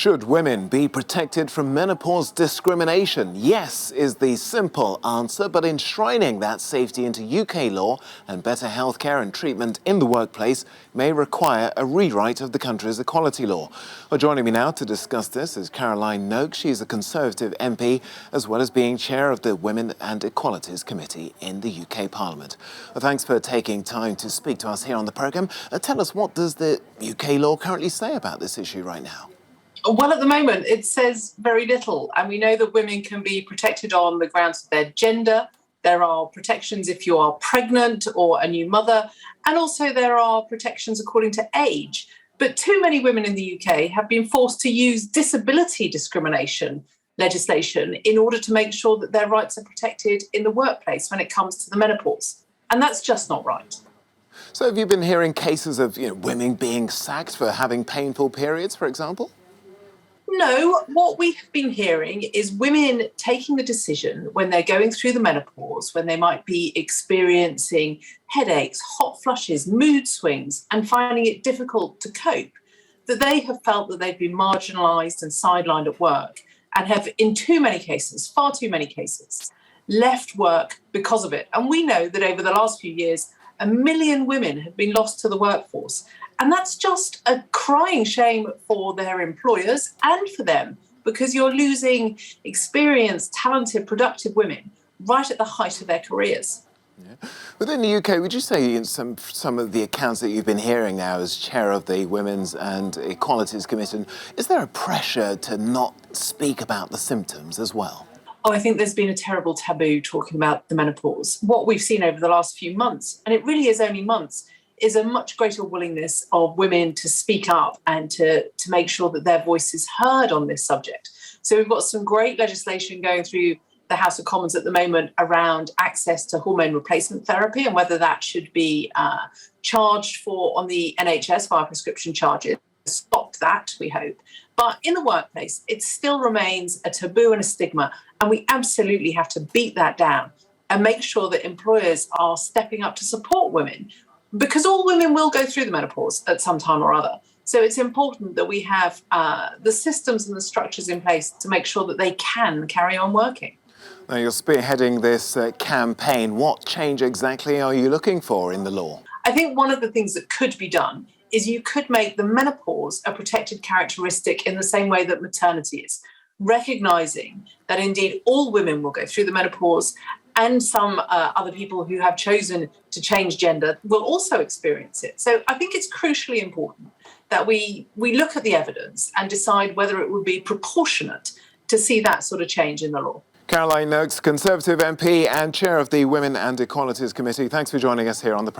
Should women be protected from menopause discrimination? Yes is the simple answer, but enshrining that safety into UK law and better healthcare and treatment in the workplace may require a rewrite of the country's equality law. Well, joining me now to discuss this is Caroline Noakes. She's a Conservative MP, as well as being chair of the Women and Equalities Committee in the UK Parliament. Well, thanks for taking time to speak to us here on the programme. Tell us, what does the UK law currently say about this issue right now? Well, at the moment, it says very little. And we know that women can be protected on the grounds of their gender. There are protections if you are pregnant or a new mother. And also there are protections according to age. But too many women in the UK have been forced to use disability discrimination legislation in order to make sure that their rights are protected in the workplace when it comes to the menopause. And that's just not right. So have you been hearing cases of women being sacked for having painful periods, for example? No, what we've been hearing is women taking the decision when they're going through the menopause, when they might be experiencing headaches, hot flushes, mood swings, and finding it difficult to cope, that they have felt that they've been marginalised and sidelined at work and have, in too many cases, far too many cases, left work because of it. And we know that over the last few years, 1 million women have been lost to the workforce. And that's just a crying shame for their employers and for them, because you're losing experienced, talented, productive women right at the height of their careers. Yeah. Within the UK, would you say in some of the accounts that you've been hearing now as chair of the Women's and Equalities Commission, is there a pressure to not speak about the symptoms as well? Oh, I think there's been a terrible taboo talking about the menopause. What we've seen over the last few months, and it really is only months, is a much greater willingness of women to speak up and to make sure that their voice is heard on this subject. So we've got some great legislation going through the House of Commons at the moment around access to hormone replacement therapy and whether that should be charged for on the NHS via prescription charges. Stop that, we hope. But in the workplace, it still remains a taboo and a stigma, and we absolutely have to beat that down and make sure that employers are stepping up to support women, because all women will go through the menopause at some time or other. So it's important that we have the systems and the structures in place to make sure that they can carry on working. Now, you're spearheading this campaign. What change exactly are you looking for in the law? I think one of the things that could be done is you could make the menopause a protected characteristic in the same way that maternity is, recognising that indeed all women will go through the menopause, and some other people who have chosen to change gender will also experience it. So I think it's crucially important that we look at the evidence and decide whether it would be proportionate to see that sort of change in the law. Caroline Noakes, Conservative MP and chair of the Women and Equalities Committee. Thanks for joining us here on the